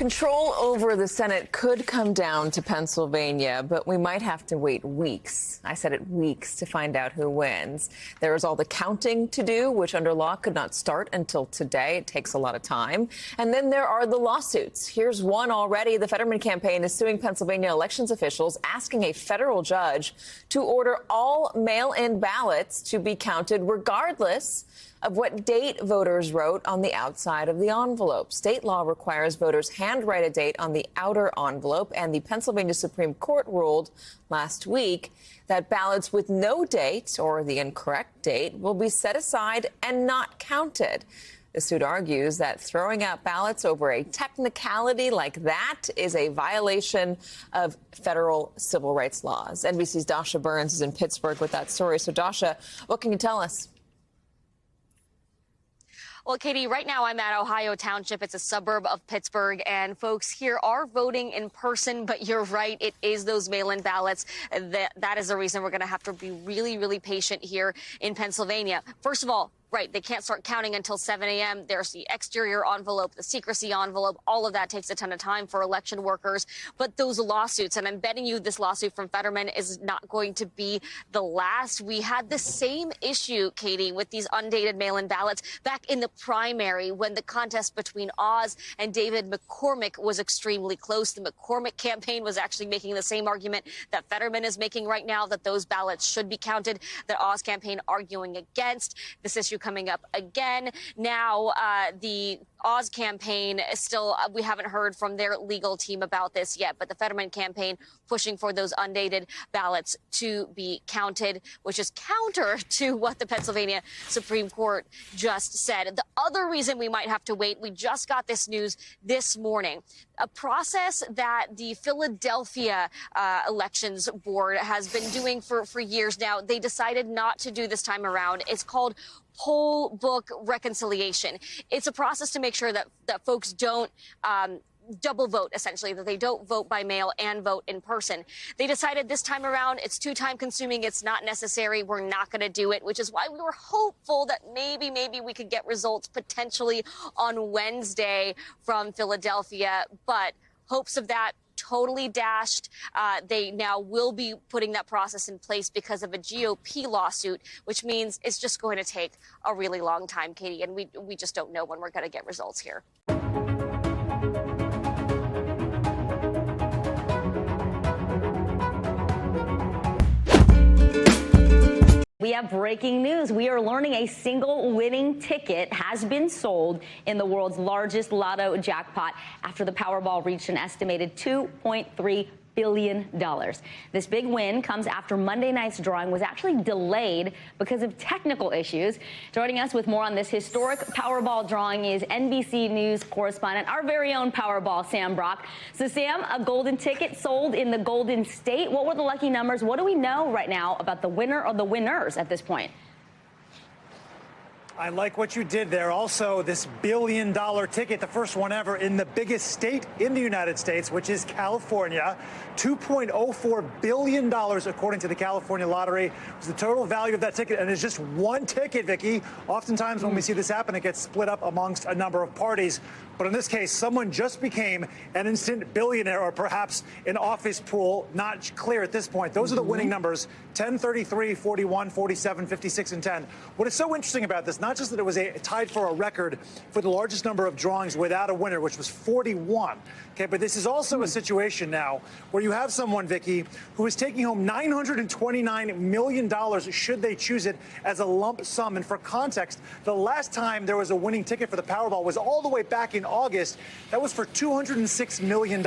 Control over the Senate could come down to Pennsylvania, but we might have to wait weeks. I said it, weeks, to find out who wins. There is all the counting to do, which under law could not start until today. It takes a lot of time. And then there are the lawsuits. Here's one already. The Fetterman campaign is suing Pennsylvania elections officials, asking a federal judge to order all mail-in ballots to be counted regardless of what date voters wrote on the outside of the envelope. State law requires voters handwrite a date on the outer envelope, and the Pennsylvania Supreme Court ruled last week that ballots with no date or the incorrect date will be set aside and not counted. The suit argues that throwing out ballots over a technicality like that is a violation of federal civil rights laws. NBC's Dasha Burns is in Pittsburgh with that story. So, Dasha, what can you tell us? Well, Katie, right now I'm at Ohio Township. It's a suburb of Pittsburgh, and folks here are voting in person. But you're right, it is those mail-in ballots. That is the reason we're going to have to be really, really patient here in Pennsylvania. First of all, right, they can't start counting until 7 a.m. There's the exterior envelope, the secrecy envelope. All of that takes a ton of time for election workers. But those lawsuits, and I'm betting you this lawsuit from Fetterman is not going to be the last. We had the same issue, Katie, with these undated mail-in ballots back in the primary when the contest between Oz and David McCormick was extremely close. The McCormick campaign was actually making the same argument that Fetterman is making right now, that those ballots should be counted. The Oz campaign arguing against this issue coming up again. Now, the Oz campaign is still, we haven't heard from their legal team about this yet, but the Fetterman campaign pushing for those undated ballots to be counted, which is counter to what the Pennsylvania Supreme Court just said. The other reason we might have to wait, we just got this news this morning. A process that the Philadelphia Elections Board has been doing for years now. They decided not to do this time around. It's called poll book reconciliation. It's a process to make sure that folks don't double vote, essentially, that they don't vote by mail and vote in person. They decided this time around it's too time consuming. It's not necessary. We're not going to do it, which is why we were hopeful that maybe we could get results potentially on Wednesday from Philadelphia. But hopes of that totally dashed. They now will be putting that process in place because of a GOP lawsuit, which means it's just going to take a really long time, Katie, and we just don't know when we're going to get results here. We have breaking news. We are learning a single winning ticket has been sold in the world's largest lotto jackpot after the Powerball reached an estimated $2.3 billion. This big win comes after Monday night's drawing was actually delayed because of technical issues. Joining us with more on this historic Powerball drawing is NBC News correspondent, our very own Powerball, Sam Brock. So, Sam, a golden ticket sold in the Golden State. What were the lucky numbers? What do we know right now about the winner or the winners at this point? I like what you did there. Also, this billion-dollar ticket, the first one ever in the biggest state in the United States, which is California. $2.04 billion, according to the California Lottery, was the total value of that ticket. And it's just one ticket, Vicky. Oftentimes when we see this happen, it gets split up amongst a number of parties. But in this case, someone just became an instant billionaire, or perhaps an office pool. Not clear at this point. Those are the winning numbers: 10, 33, 41, 47, 56, and 10. What is so interesting about this, not just that it was tied for a record for the largest number of drawings without a winner, which was 41. Okay, but this is also a situation now where you have someone, Vicky, who is taking home $929 million should they choose it as a lump sum. And for context, the last time there was a winning ticket for the Powerball was all the way back in August. That was for $206 million.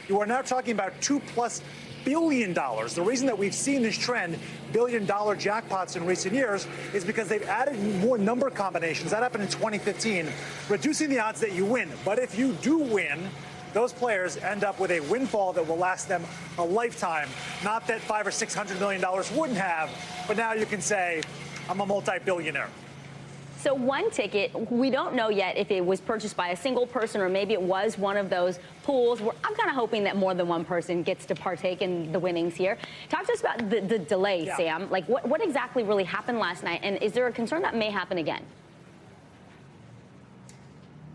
You are now talking about $2+ billion. The reason that we've seen this trend, billion-dollar jackpots in recent years, is because they've added more number combinations. That happened in 2015, reducing the odds that you win. But if you do win, those players end up with a windfall that will last them a lifetime. Not that $500 or $600 million wouldn't have, but now you can say, I'm a multi-billionaire. So one ticket, we don't know yet if it was purchased by a single person or maybe it was one of those pools. I'm kind of hoping that more than one person gets to partake in the winnings here. Talk to us about the delay, Sam. Like, what exactly really happened last night? And is there a concern that may happen again?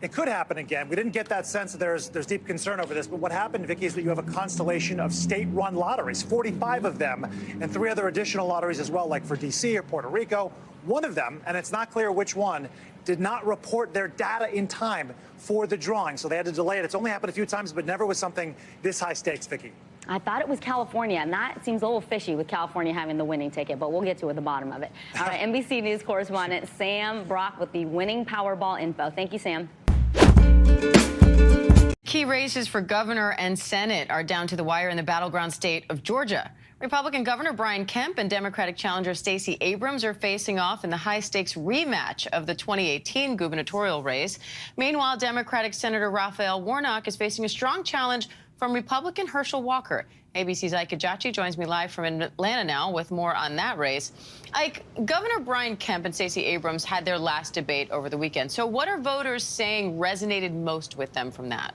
It could happen again. We didn't get that sense that there's deep concern over this. But what happened, Vicky, is that you have a constellation of state-run lotteries, 45 of them, and 3 other additional lotteries as well, like for D.C. or Puerto Rico. One of them, and it's not clear which one, did not report their data in time for the drawing. So they had to delay it. It's only happened a few times, but never with something this high stakes, Vicky. I thought it was California, and that seems a little fishy with California having the winning ticket, but we'll get to at the bottom of it. All right, NBC News correspondent Sam Brock with the winning Powerball info. Thank you, Sam. Key races for governor and Senate are down to the wire in the battleground state of Georgia. Republican Governor Brian Kemp and Democratic challenger Stacey Abrams are facing off in the high-stakes rematch of the 2018 gubernatorial race. Meanwhile, Democratic Senator Raphael Warnock is facing a strong challenge from Republican Herschel Walker. ABC's Ike Ejiochi joins me live from Atlanta now with more on that race. Ike, Governor Brian Kemp and Stacey Abrams had their last debate over the weekend. So what are voters saying resonated most with them from that?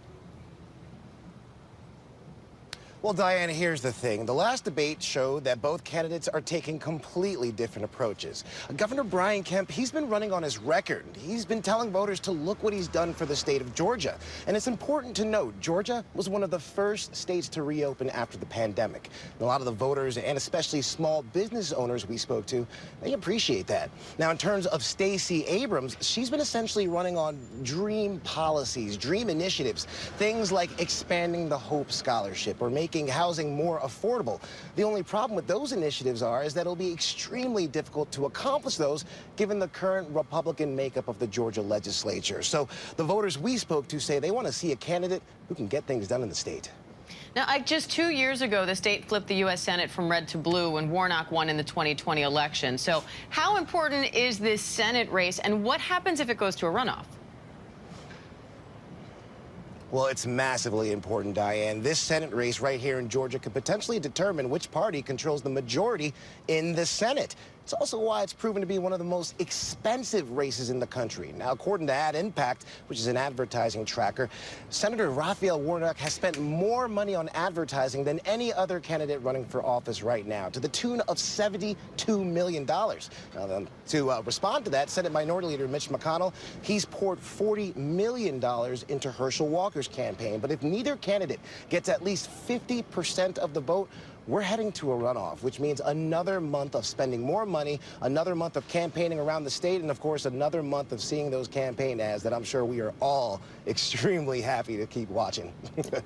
Well, Diana, here's the thing. The last debate showed that both candidates are taking completely different approaches. Governor Brian Kemp, he's been running on his record. He's been telling voters to look what he's done for the state of Georgia. And it's important to note, Georgia was one of the first states to reopen after the pandemic. And a lot of the voters, and especially small business owners we spoke to, they appreciate that. Now, in terms of Stacey Abrams, she's been essentially running on dream policies, dream initiatives, things like expanding the Hope Scholarship or making housing more affordable. The only problem with those initiatives is that it'll be extremely difficult to accomplish those given the current Republican makeup of the Georgia legislature. So the voters we spoke to say they want to see a candidate who can get things done in the state. Now, Ike, just 2 years ago, the state flipped the U.S. Senate from red to blue when Warnock won in the 2020 election. So how important is this Senate race, and what happens if it goes to a runoff? Well, it's massively important, Diane. This Senate race right here in Georgia could potentially determine which party controls the majority in the Senate. It's also why it's proven to be one of the most expensive races in the country. Now, according to Ad Impact, which is an advertising tracker, Senator Raphael Warnock has spent more money on advertising than any other candidate running for office right now, to the tune of $72 million. Now, to respond to that, Senate Minority Leader Mitch McConnell, he's poured $40 million into Herschel Walker's campaign. But if neither candidate gets at least 50% of the vote, we're heading to a runoff, which means another month of spending more money, another month of campaigning around the state, and, of course, another month of seeing those campaign ads that I'm sure we are all extremely happy to keep watching.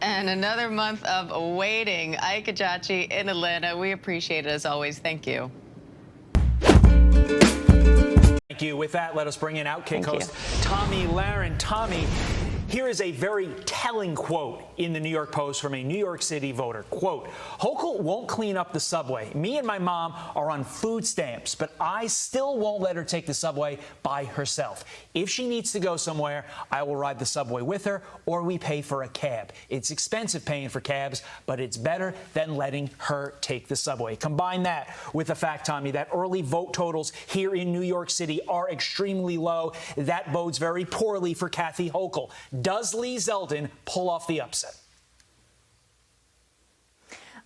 And another month of waiting. Ike Ejiochi in Atlanta. We appreciate it, as always. Thank you. Thank you. With that, let us bring in Outkick host Tommy Lahren. Tommy, here is a very telling quote in the New York Post from a New York City voter. Quote, Hochul won't clean up the subway. Me and my mom are on food stamps, but I still won't let her take the subway by herself. If she needs to go somewhere, I will ride the subway with her, or we pay for a cab. It's expensive paying for cabs, but it's better than letting her take the subway. Combine that with the fact, Tommy, that early vote totals here in New York City are extremely low. That bodes very poorly for Kathy Hochul. Does Lee Zeldin pull off the upset?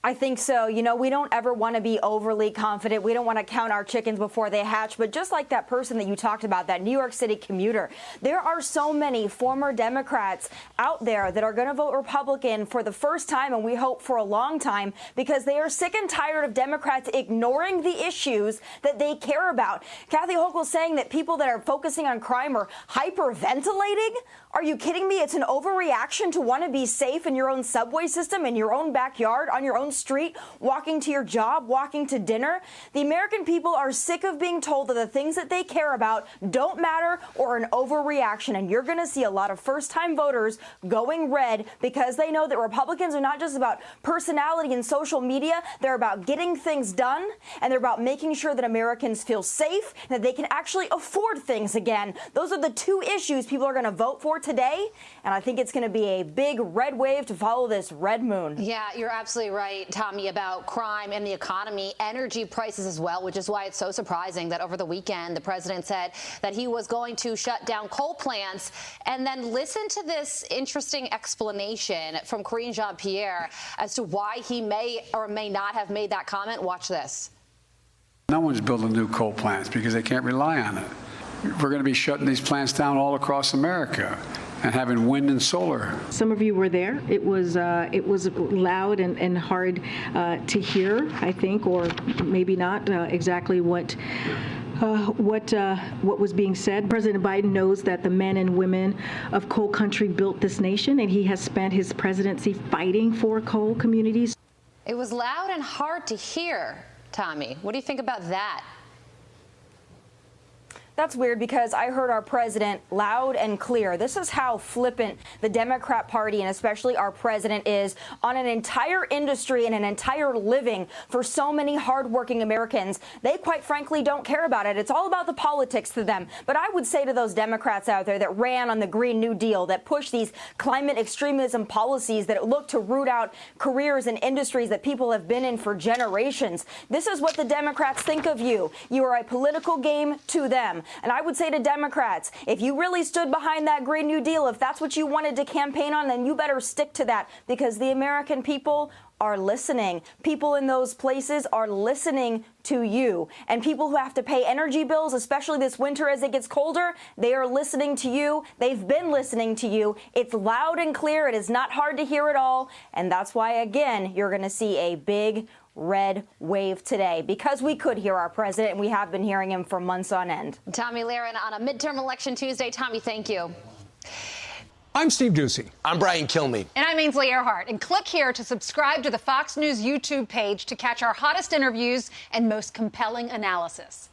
I think so. You know, we don't ever want to be overly confident. We don't want to count our chickens before they hatch. But just like that person that you talked about, that New York City commuter, there are so many former Democrats out there that are going to vote Republican for the first time, and we hope for a long time, because they are sick and tired of Democrats ignoring the issues that they care about. Kathy Hochul saying that people that are focusing on crime are hyperventilating? Are you kidding me? It's an overreaction to want to be safe in your own subway system, in your own backyard, on your own street, walking to your job, walking to dinner. The American people are sick of being told that the things that they care about don't matter or an overreaction. And you're going to see a lot of first-time voters going red because they know that Republicans are not just about personality and social media. They're about getting things done, and they're about making sure that Americans feel safe and that they can actually afford things again. Those are the two issues people are going to vote for today, and I think it's going to be a big red wave to follow this red moon. Yeah, you're absolutely right, Tommy, about crime and the economy, energy prices as well, which is why it's so surprising that over the weekend the president said that he was going to shut down coal plants. And then listen to this interesting explanation from Karine Jean-Pierre as to why he may or may not have made that comment. Watch this. No one's building new coal plants because they can't rely on it. We're going to be shutting these plants down all across America. and having wind and solar. Some of you were there. It was loud and hard to hear, I think, or maybe not exactly what was being said. President Biden knows that the men and women of coal country built this nation, and he has spent his presidency fighting for coal communities. It was loud and hard to hear, Tommy. What do you think about that? That's weird because I heard our president loud and clear. This is how flippant the Democrat Party and especially our president is on an entire industry and an entire living for so many hardworking Americans. They quite frankly don't care about it. It's all about the politics to them. But I would say to those Democrats out there that ran on the Green New Deal, that push these climate extremism policies that look to root out careers and industries that people have been in for generations. This is what the Democrats think of you. You are a political game to them. And I would say to Democrats, if you really stood behind that Green New Deal, if that's what you wanted to campaign on, then you better stick to that, because the American people are listening. People in those places are listening to you. And people who have to pay energy bills, especially this winter as it gets colder, they are listening to you. They've been listening to you. It's loud and clear. It is not hard to hear it all. And that's why, again, you're going to see a big red wave today, because we could hear our president, and we have been hearing him for months on end. Tommy Lahren on a midterm election Tuesday. Tommy, thank you. I'm Steve Doocy. I'm Brian Kilmeade. And I'm Ainsley Earhart. And click here to subscribe to the Fox News YouTube page to catch our hottest interviews and most compelling analysis.